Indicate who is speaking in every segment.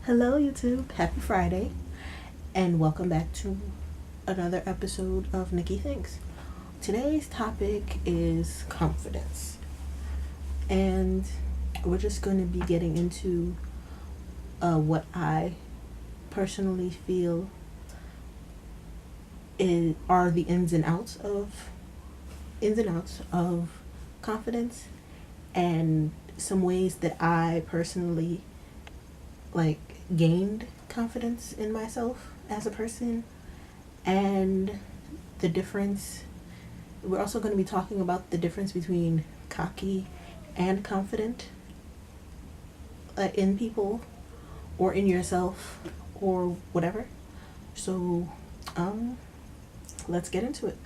Speaker 1: Hello, YouTube. Happy Friday, and welcome back to another episode of Nicki Thinks. Today's topic is confidence, and we're just going to be getting into what I personally feel are the ins and outs of confidence, and some ways that I personally gained confidence in myself as a person, and the difference. We're also going to be talking about the difference between cocky and confident in people or in yourself or whatever. So let's get into it.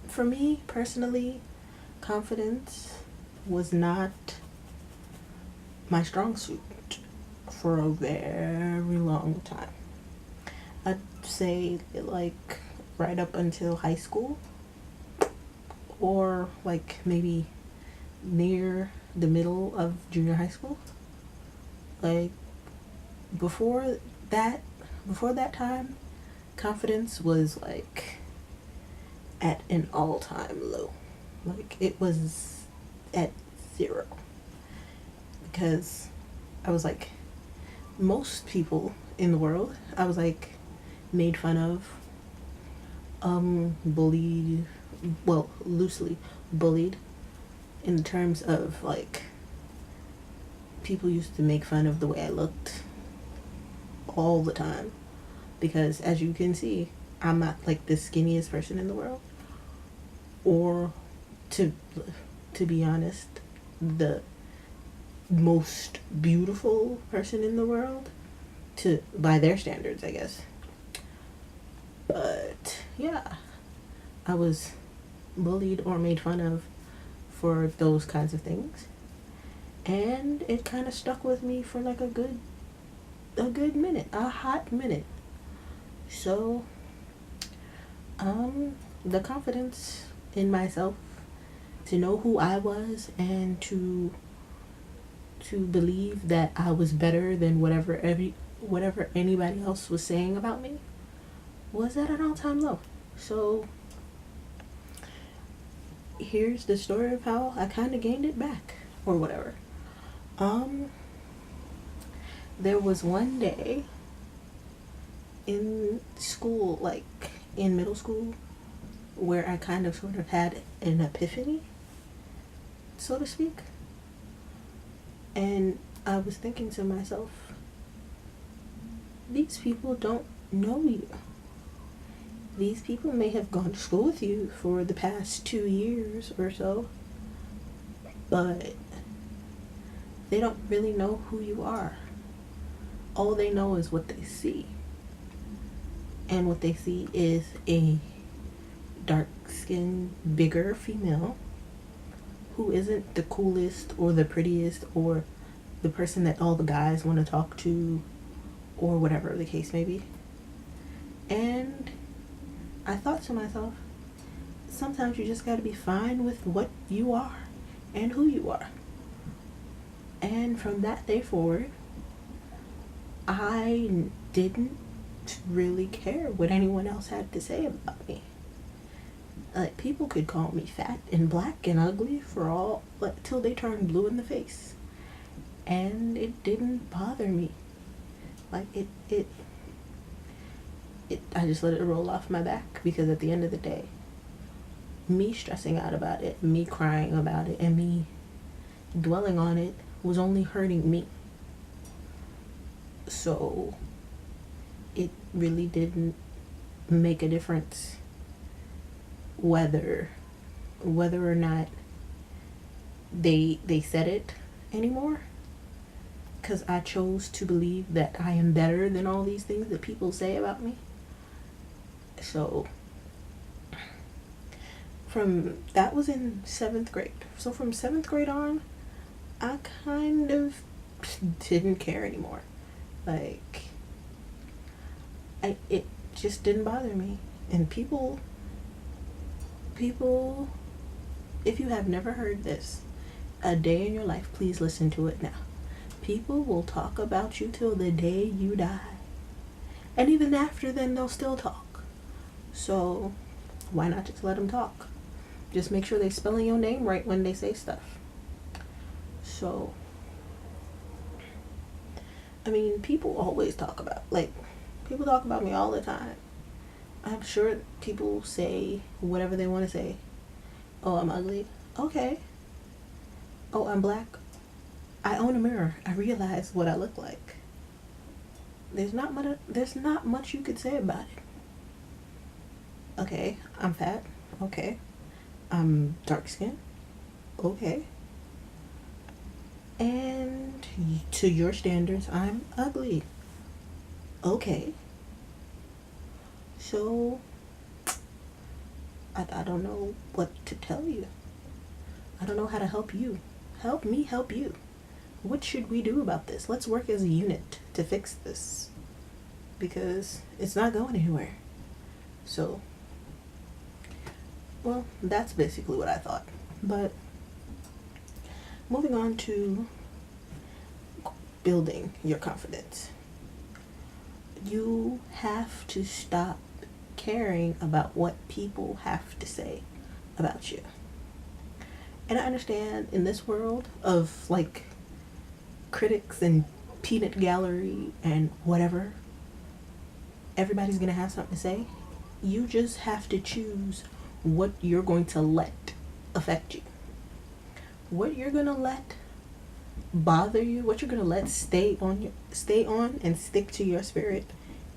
Speaker 1: For me personally, confidence was not my strong suit for a very long time. I'd say right up until high school, or maybe near the middle of junior high school. Before that time, confidence was at an all-time low. It was at zero, because I was most people in the world. I was made fun of, bullied, well, loosely bullied, in terms of people used to make fun of the way I looked all the time, because as you can see, I'm not the skinniest person in the world, or to be honest, the most beautiful person in the world, by their standards, I guess. But yeah, I was bullied or made fun of for those kinds of things, and it kind of stuck with me for a good minute, a hot minute. So the confidence in myself to know who I was, and to believe that I was better than whatever anybody else was saying about me, was at an all-time low. So here's the story of how I kind of gained it back, or whatever. There was one day in school, in middle school, where I kind of sort of had an epiphany, so to speak. And I was thinking to myself, these people don't know you. These people may have gone to school with you for the past 2 years or so, but they don't really know who you are. All they know is what they see. And what they see is a dark-skinned, bigger female who isn't the coolest or the prettiest or the person that all the guys want to talk to, or whatever the case may be. And I thought to myself, sometimes you just got to be fine with what you are and who you are. And from that day forward, I didn't really care what anyone else had to say about me. People could call me fat and black and ugly for all, till they turned blue in the face, and it didn't bother me. I just let it roll off my back, because at the end of the day, me stressing out about it, me crying about it, and me dwelling on it was only hurting me. So it really didn't make a difference whether or not they said it anymore, because I chose to believe that I am better than all these things that people say about me. So that was in 7th grade. So from 7th grade on, I kind of didn't care anymore. It just didn't bother me. And people, if you have never heard this a day in your life, please listen to it now. People will talk about you till the day you die. And even after then, they'll still talk. So why not just let them talk? Just make sure they're spelling your name right when they say stuff. So, I mean, people always talk about, like, people talk about me all the time. I'm sure people say whatever they want to say. Oh, I'm ugly. Okay. Oh, I'm black. I own a mirror. I realize what I look like. There's not much you could say about it. Okay, I'm fat. Okay. I'm dark skinned. Okay. And to your standards, I'm ugly. Okay. So, I don't know what to tell you. I don't know how to help you. Help me help you. What should we do about this? Let's work as a unit to fix this. Because it's not going anywhere. So, well, that's basically what I thought. But moving on to building your confidence. You have to stop caring about what people have to say about you. And I understand in this world of like critics and peanut gallery and whatever, everybody's gonna have something to say. You just have to choose what you're going to let affect you. What you're gonna let bother you, what you're gonna let stay on and stick to your spirit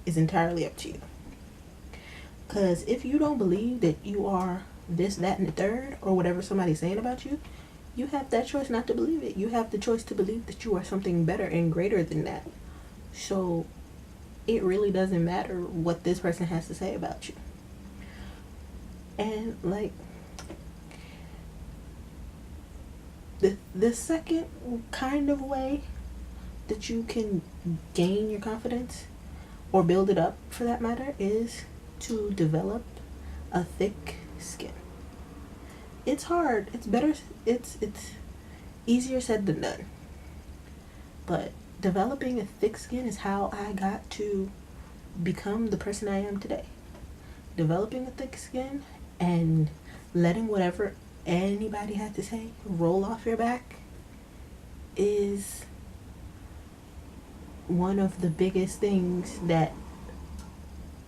Speaker 1: is entirely up to you. Because if you don't believe that you are this, that, and the third, or whatever somebody's saying about you, you have that choice not to believe it. You have the choice to believe that you are something better and greater than that. So it really doesn't matter what this person has to say about you. And like the second kind of way that you can gain your confidence or build it up for that matter is to develop a thick skin. It's hard. It's better. It's easier said than done. But developing a thick skin is how I got to become the person I am today. Developing a thick skin and letting whatever anybody had to say roll off your back is one of the biggest things that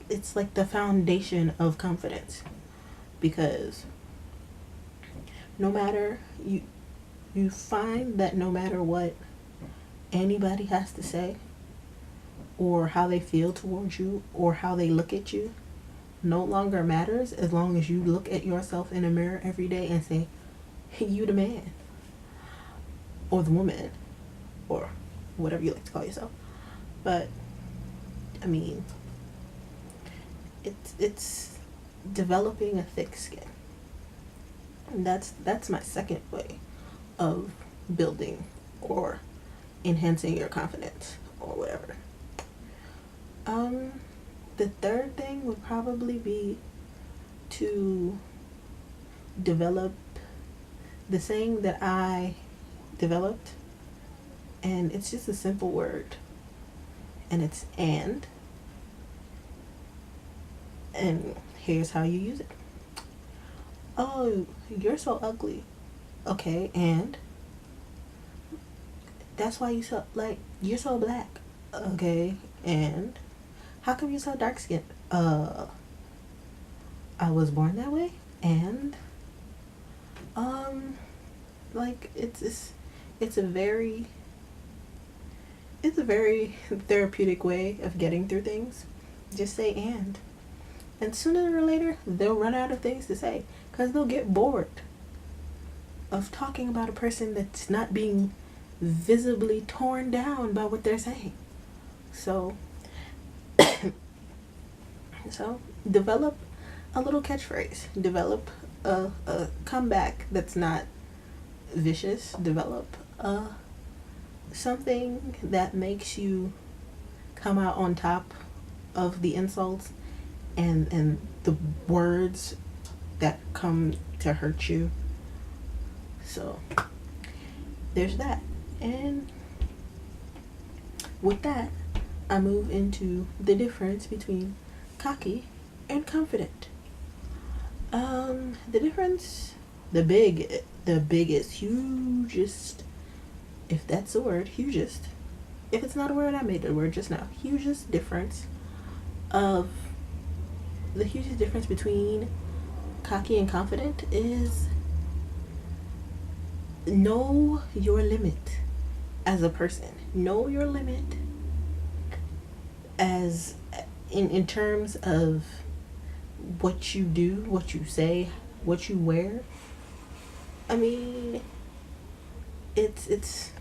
Speaker 1: it's like the foundation of confidence. Because no matter you find that no matter what anybody has to say or how they feel towards you or how they look at you no longer matters as long as you look at yourself in a mirror every day and say, hey, you the man or the woman or whatever you like to call yourself. But I mean, it's developing a thick skin. And that's my second way of building or enhancing your confidence or whatever. The third thing would probably be to develop the saying that I developed, and it's just a simple word, and it's and here's how you use it. Oh, you're so ugly. Okay, and that's why you're so black. Okay, and how come you're so dark skinned? I was born that way, and like it's a very therapeutic way of getting through things. Just say and sooner or later they'll run out of things to say because they'll get bored of talking about a person that's not being visibly torn down by what they're saying. So develop a little catchphrase. Develop a comeback that's not vicious. Develop something that makes you come out on top of the insults and the words that come to hurt you. So there's that. And With that, I move into the difference between cocky and confident. The difference, the biggest, hugest, if that's a word, hugest. If it's not a word, I made the word just now. Hugest difference of the hugest difference between cocky and confident is know your limit as a person. Know your limit as in terms of what you do, what you say, what you wear. I mean, it's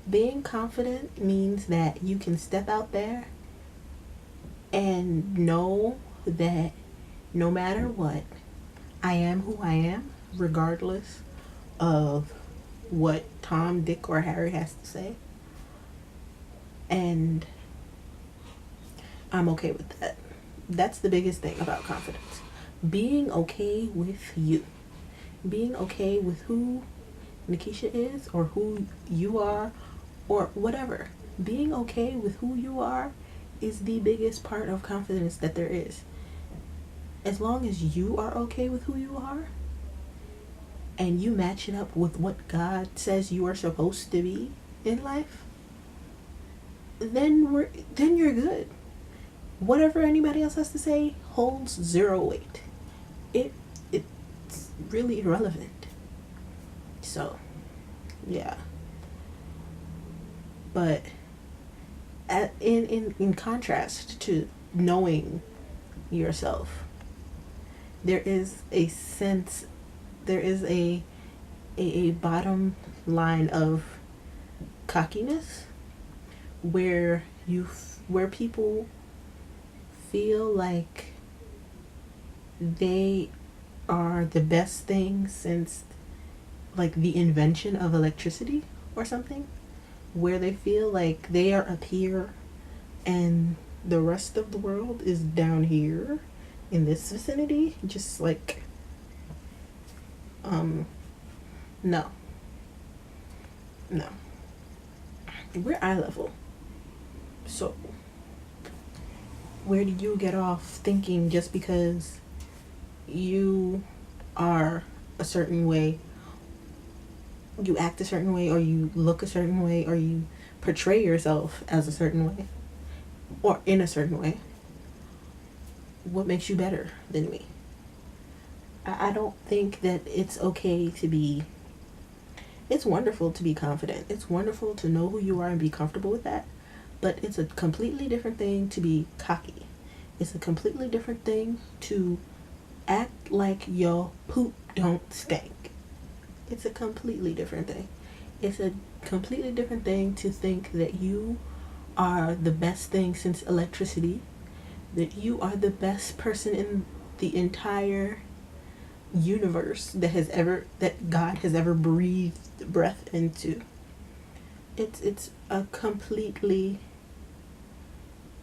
Speaker 1: being confident means that you can step out there and know that no matter what, I am who I am, regardless of what Tom, Dick, or Harry has to say. And I'm okay with that. That's the biggest thing about confidence. Being okay with you. Being okay with who Nikisha is or who you are or whatever. Being okay with who you are is the biggest part of confidence that there is. As long as you are okay with who you are and you match it up with what God says you are supposed to be in life, then you're good. Whatever anybody else has to say holds zero weight. It's really irrelevant. So, yeah. But in contrast to knowing yourself, there is a sense, there is a bottom line of cockiness where people feel like they are the best thing since like the invention of electricity or something, where they feel like they are up here and the rest of the world is down here in this vicinity. Just like no, we're eye level. So where do you get off thinking just because you are a certain way, you act a certain way, or you look a certain way, or you portray yourself as a certain way or in a certain way, what makes you better than me? I don't think that it's okay to be, it's wonderful to be confident. It's wonderful to know who you are and be comfortable with that. But it's a completely different thing to be cocky. It's a completely different thing to act like your poop don't stink. It's a completely different thing. It's a completely different thing to think that you are the best thing since electricity, that you are the best person in the entire universe that God has ever breathed breath into. It's a completely,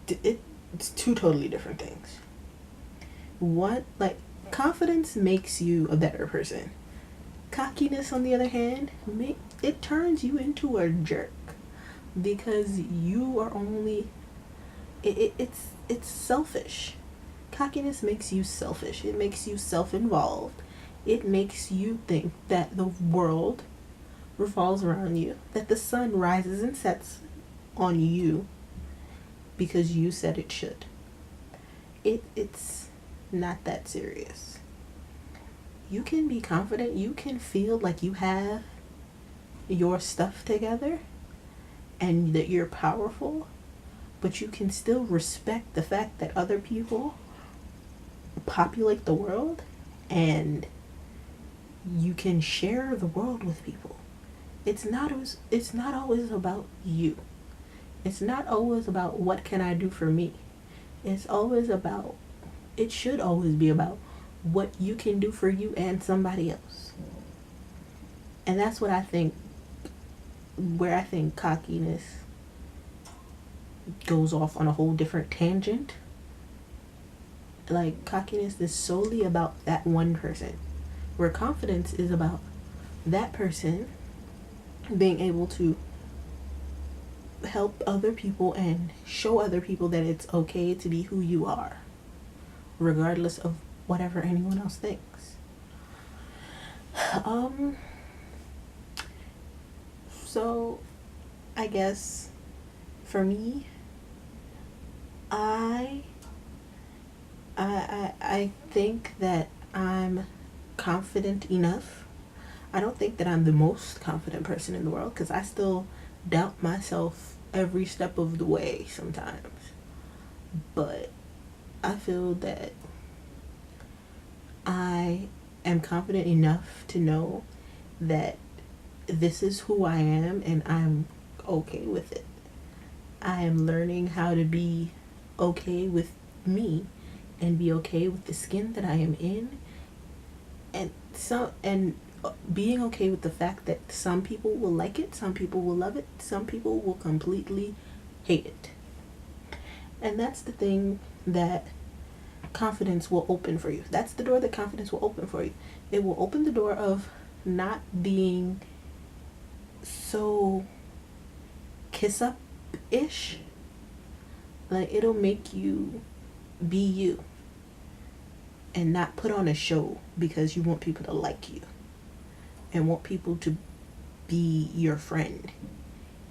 Speaker 1: it's two totally different things. What, like, confidence makes you a better person. Cockiness, on the other hand, it turns you into a jerk because you are only, it's selfish. Cockiness makes you selfish. It makes you self-involved. It makes you think that the world revolves around you, that the sun rises and sets on you because you said it should. It's not that serious. You can be confident, you can feel like you have your stuff together and that you're powerful, but you can still respect the fact that other people populate the world and you can share the world with people. It's not always about you. It's not always about what can I do for me. It should always be about what you can do for you and somebody else. And that's what I think, where I think cockiness goes off on a whole different tangent. Like, cockiness is solely about that one person, where confidence is about that person being able to help other people and show other people that it's okay to be who you are, regardless of whatever anyone else thinks. So I guess for me, I I think that I'm confident enough. I don't think that I'm the most confident person in the world, because I still doubt myself every step of the way sometimes. But I feel that I am confident enough to know that this is who I am and I'm okay with it. I am learning how to be okay with me and be okay with the skin that I am in, and being okay with the fact that some people will like it, some people will love it, some people will completely hate it. And that's the thing that confidence will open for you. That's the door that confidence will open for you. It will open the door of not being so kiss up ish. Like, it'll make you be you and not put on a show because you want people to like you and want people to be your friend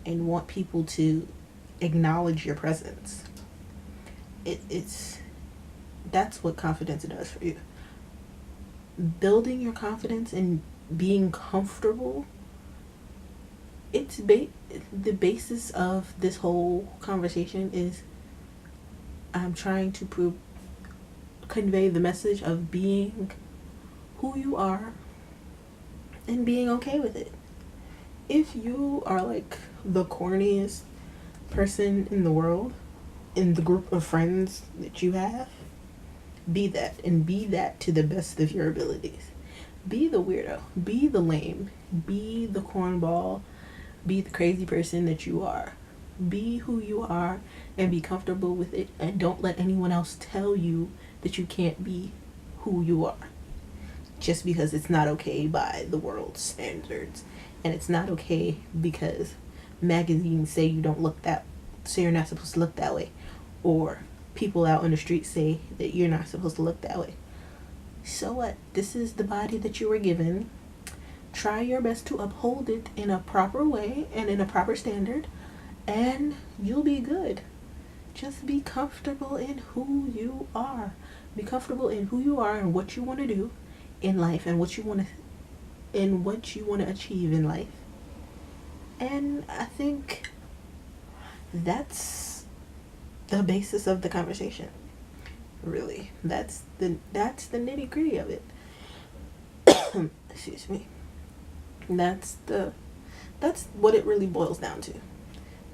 Speaker 1: and want people to acknowledge your presence. It's that's what confidence does for you. Building your confidence and being comfortable, it's the basis of this whole conversation is I'm trying to convey the message of being who you are and being okay with it. If you are like the corniest person in the world, in the group of friends that you have, be that, and be that to the best of your abilities. Be the weirdo, be the lame, be the cornball, be the crazy person that you are. Be who you are and be comfortable with it, and don't let anyone else tell you that you can't be who you are just because it's not okay by the world's standards, and it's not okay because magazines say you don't look that, say you're not supposed to look that way, or people out on the street say that you're not supposed to look that way. So what? This is the body that you were given. Try your best to uphold it in a proper way and in a proper standard, and you'll be good. Just be comfortable in who you are. Be comfortable in who you are and what you want to do in life, and what you want to achieve in life. And I think that's the basis of the conversation. Really, that's the nitty gritty of it. Excuse me. That's what it really boils down to.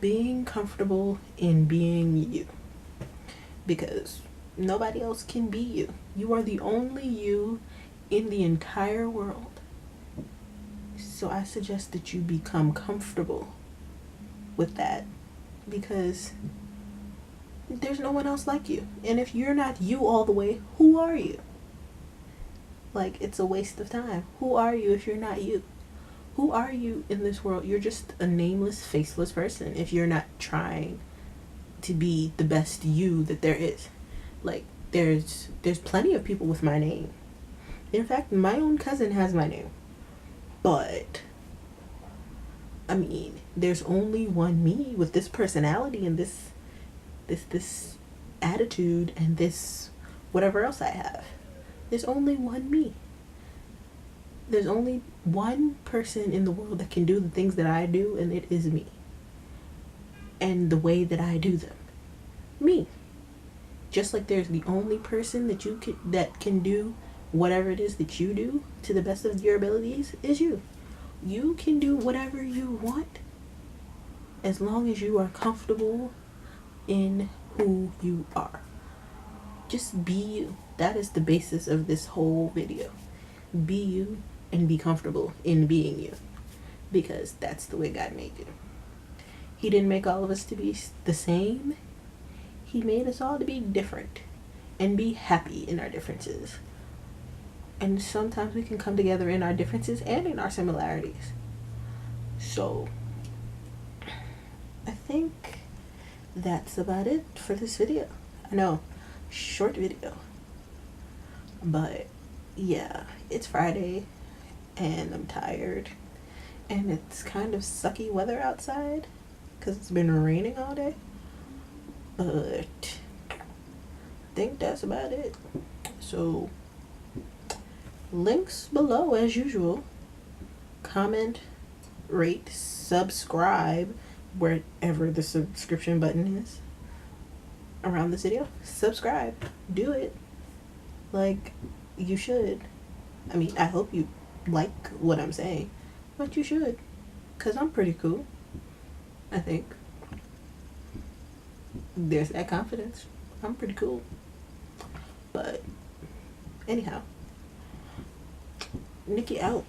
Speaker 1: Being comfortable in being you. Because nobody else can be you. You are the only you in the entire world. So I suggest that you become comfortable with that, because there's no one else like you. And if you're not you all the way, who are you? Like, it's a waste of time. Who are you if you're not you? Who are you in this world? You're just a nameless, faceless person if you're not trying to be the best you that there is. Like, there's plenty of people with my name. In fact, my own cousin has my name. But I mean, there's only one me with this personality and this attitude and this whatever else I have. There's only one me. There's only one person in the world that can do the things that I do, and it is me. And the way that I do them. Me. Just like there's the only person that can do whatever it is that you do to the best of your abilities is you. You can do whatever you want as long as you are comfortable in who you are. Just be you. That is the basis of this whole video. Be you and be comfortable in being you, because that's the way God made you. He didn't make all of us to be the same. He made us all to be different and be happy in our differences. And sometimes we can come together in our differences and in our similarities. So I think that's about it for this video. I know, short video. But yeah, it's Friday and I'm tired. And it's kind of sucky weather outside because it's been raining all day. But I think that's about it. So, links below as usual. Comment, rate, subscribe wherever the subscription button is around this video. Subscribe. Do it. Like, you should. I mean, I hope you like what I'm saying, but you should, because I'm pretty cool, I think. There's that confidence. I'm pretty cool. But anyhow, Nicki out.